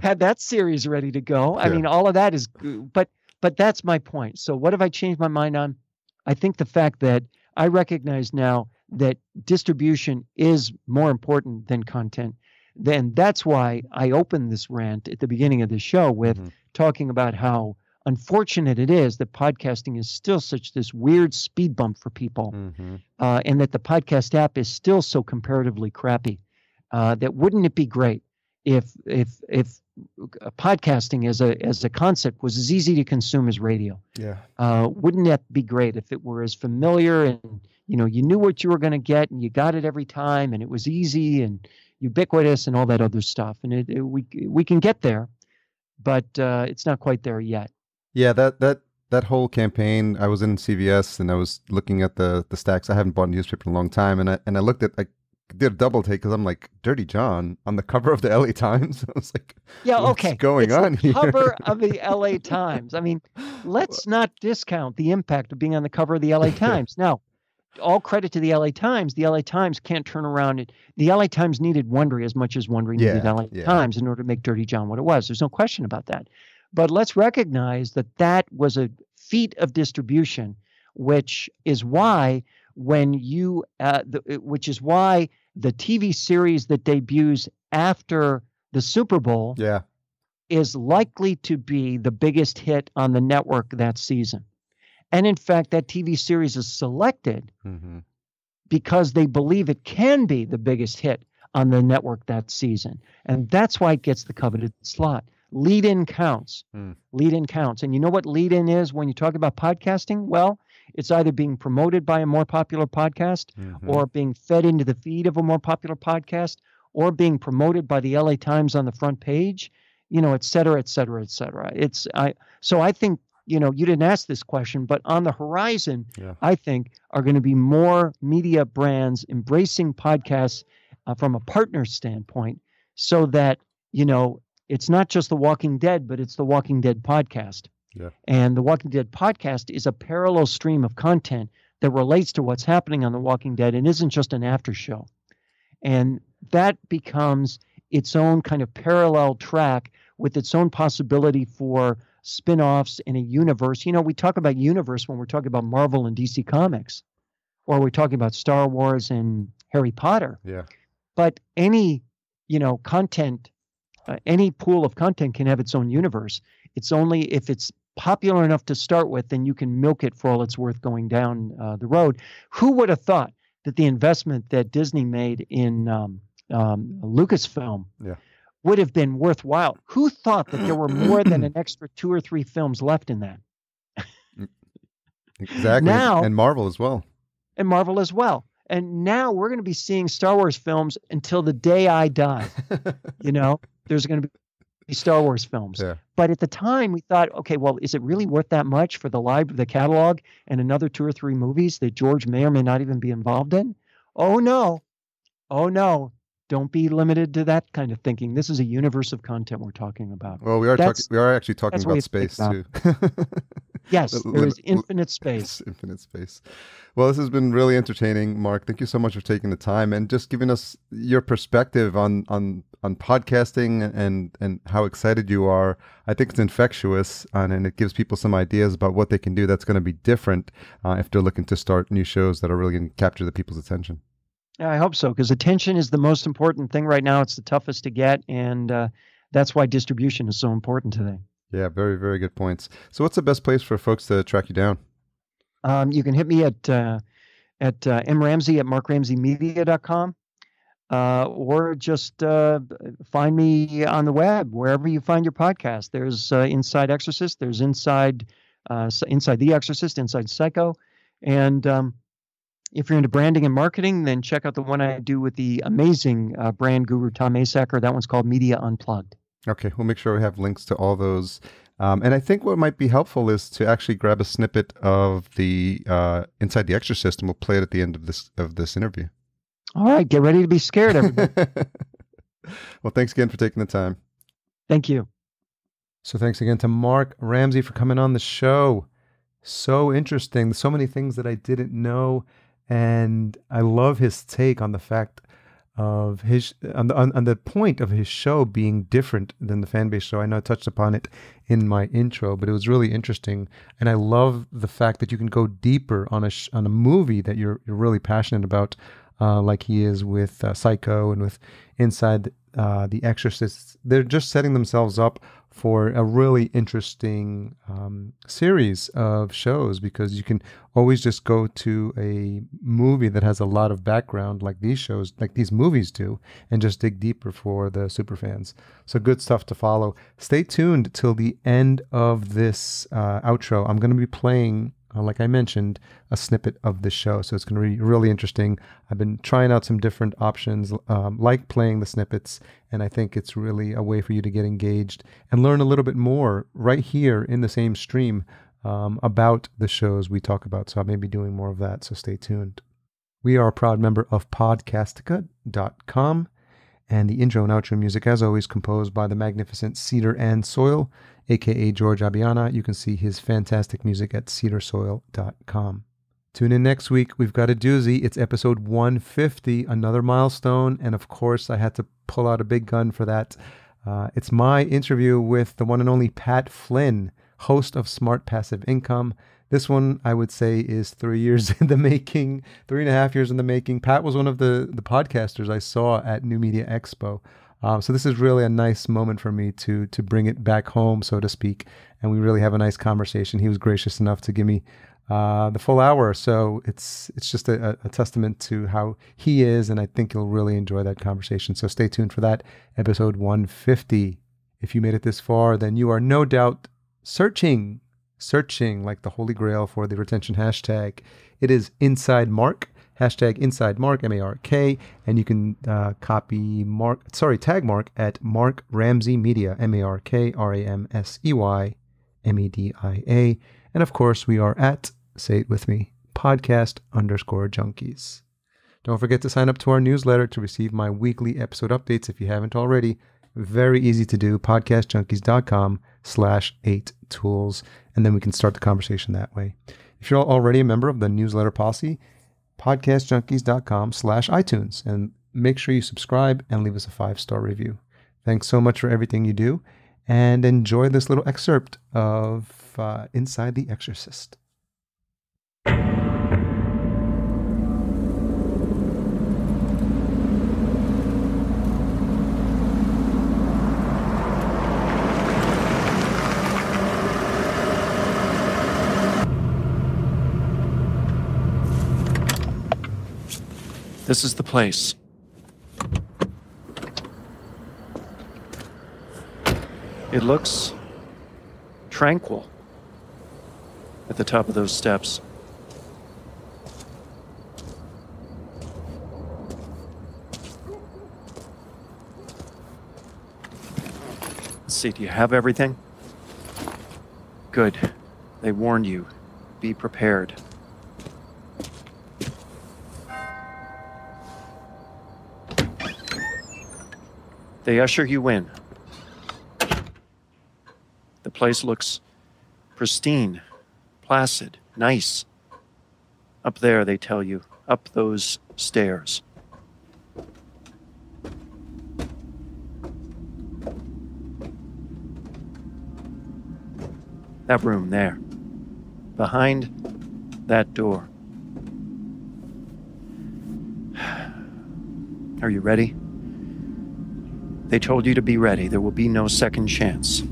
S2: had that series ready to go. I mean, all of that is, but that's my point. So what have I changed my mind on? I think the fact that I recognize now that distribution is more important than content. Then that's why I opened this rant at the beginning of the show with talking about how unfortunate it is that podcasting is still such this weird speed bump for people, and that the podcast app is still so comparatively crappy. That wouldn't it be great if podcasting as a concept was as easy to consume as radio?
S1: Yeah.
S2: Wouldn't that be great if it were as familiar and you knew what you were going to get and you got it every time and it was easy and ubiquitous and all that other stuff? And we can get there, but it's not quite there yet.
S1: Yeah, that whole campaign, I was in CVS and I was looking at the stacks. I haven't bought a newspaper in a long time, and I looked at, I did a double take because I'm like, Dirty John on the cover of the LA Times. I was like,
S2: yeah,
S1: what's
S2: okay,
S1: going on here?
S2: Cover of the LA Times. I mean, let's not discount the impact of being on the cover of the LA Times. Now, all credit to the LA Times. The LA Times can't turn around. The LA Times needed Wondery as much as Wondery needed LA Times in order to make Dirty John what it was. There's no question about that. But let's recognize that was a feat of distribution, which is why which is why the TV series that debuts after the Super Bowl is likely to be the biggest hit on the network that season. And in fact, that TV series is selected because they believe it can be the biggest hit on the network that season. And that's why it gets the coveted slot. Lead-in counts. Lead-in counts. And you know what lead-in is when you talk about podcasting? Well, it's either being promoted by a more popular podcast or being fed into the feed of a more popular podcast or being promoted by the LA Times on the front page, et cetera, et cetera, et cetera. So I think, you didn't ask this question, but on the horizon, I think are going to be more media brands embracing podcasts from a partner standpoint so that, it's not just The Walking Dead, but it's The Walking Dead podcast. Yeah. And The Walking Dead podcast is a parallel stream of content that relates to what's happening on The Walking Dead and isn't just an after show. And that becomes its own kind of parallel track with its own possibility for spin-offs in a universe. We talk about universe when we're talking about Marvel and DC Comics, or we're talking about Star Wars and Harry Potter.
S1: Yeah.
S2: But any, content, any pool of content can have its own universe. It's only if it's popular enough to start with, then you can milk it for all it's worth going down the road. Who would have thought that the investment that Disney made in Lucasfilm would have been worthwhile? Who thought that there were more than an extra 2 or 3 films left in that?
S1: Exactly.
S2: Now,
S1: and Marvel as well.
S2: And Marvel as well. And now we're going to be seeing Star Wars films until the day I die. There's going to be Star Wars films. Yeah. But at the time we thought, okay, well, is it really worth that much for the catalog and another 2 or 3 movies that George may or may not even be involved in? Oh no. Don't be limited to that kind of thinking. This is a universe of content we're talking about.
S1: Well, we are actually talking about space too.
S2: Yes, there is infinite space.
S1: Infinite space. Well, this has been really entertaining, Mark. Thank you so much for taking the time and just giving us your perspective on podcasting and how excited you are. I think it's infectious and it gives people some ideas about what they can do that's going to be different if they're looking to start new shows that are really going to capture the people's attention.
S2: Yeah, I hope so, because attention is the most important thing right now. It's the toughest to get, and that's why distribution is so important today.
S1: Yeah, very, very good points. So what's the best place for folks to track you down?
S2: You can hit me at mramsey at markramseymedia.com. Or just find me on the web, wherever you find your podcast. There's Inside Exorcist, there's Inside The Exorcist, Inside Psycho. And if you're into branding and marketing, then check out the one I do with the amazing brand guru Tom Asacker. That one's called Media Unplugged.
S1: Okay, we'll make sure we have links to all those. And I think what might be helpful is to actually grab a snippet of the Inside The Exorcist, and we'll play it at the end of this interview.
S2: All right, get ready to be scared, everybody.
S1: Well, thanks again for taking the time.
S2: Thank you.
S1: So thanks again to Mark Ramsey for coming on the show. So interesting. So many things that I didn't know. And I love his take on the fact of on the point of his show being different than the fan base show. I know I touched upon it in my intro, but it was really interesting. And I love the fact that you can go deeper on a movie that you're really passionate about, like he is with Psycho and with Inside The Exorcist. They're just setting themselves up for a really interesting series of shows, because you can always just go to a movie that has a lot of background like these shows, like these movies do, and just dig deeper for the super fans. So good stuff to follow. Stay tuned till the end of this outro. I'm going to be playing, like I mentioned, a snippet of the show. So it's going to be really interesting. I've been trying out some different options, like playing the snippets, and I think it's really a way for you to get engaged and learn a little bit more right here in the same stream about the shows we talk about. So I may be doing more of that, so stay tuned. We are a proud member of podcastica.com, and the intro and outro music, as always, composed by the magnificent Cedar and Soil, aka George Abiana. You can see his fantastic music at cedarsoil.com. Tune in next week. We've got a doozy. It's episode 150, another milestone. And of course, I had to pull out a big gun for that. It's my interview with the one and only Pat Flynn, host of Smart Passive Income. This one, I would say, is 3 years in the making, 3.5 years in the making. Pat was one of the podcasters I saw at New Media Expo. So this is really a nice moment for me to bring it back home, so to speak. And we really have a nice conversation. He was gracious enough to give me the full hour. So it's just a testament to how he is. And I think you'll really enjoy that conversation. So stay tuned for that, episode 150. If you made it this far, then you are no doubt searching like the Holy Grail for the retention hashtag. It is Inside Mark. Hashtag Inside Mark, M-A-R-K, and you can tag Mark at Mark Ramsey Media, MarkRamseymedia. And of course, we are at, say it with me, podcast_junkies. Don't forget to sign up to our newsletter to receive my weekly episode updates if you haven't already. Very easy to do, podcastjunkies.com/8tools, and then we can start the conversation that way. If you're already a member of the newsletter posse, podcastjunkies.com/iTunes, and make sure you subscribe and leave us a 5-star review. Thanks so much for everything you do, and enjoy this little excerpt of Inside The Exorcist.
S3: This is the place. It looks tranquil at the top of those steps. Let's see, do you have everything? Good. They warned you. Be prepared. They usher you in. The place looks pristine, placid, nice. Up there, they tell you, up those stairs. That room there, behind that door. Are you ready? They told you to be ready. There will be no second chance.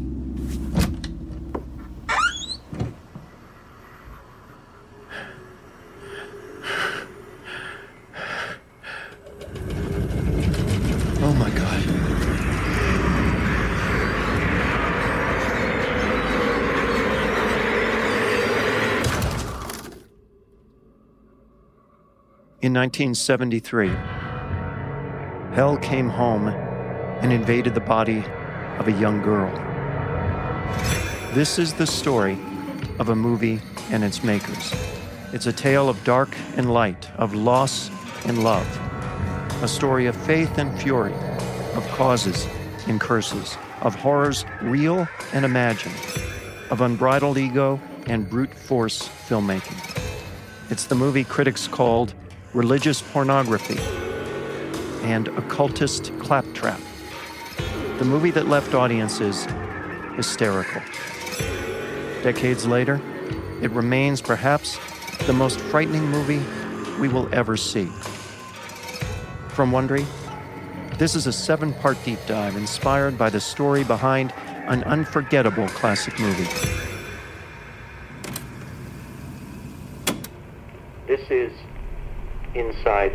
S3: In 1973, hell came home and invaded the body of a young girl. This is the story of a movie and its makers. It's a tale of dark and light, of loss and love, a story of faith and fury, of causes and curses, of horrors real and imagined, of unbridled ego and brute force filmmaking. It's the movie critics called religious pornography and occultist claptrap. The movie that left audiences hysterical. Decades later, it remains perhaps the most frightening movie we will ever see. From Wondery, this is a 7-part deep dive inspired by the story behind an unforgettable classic movie. This is Inside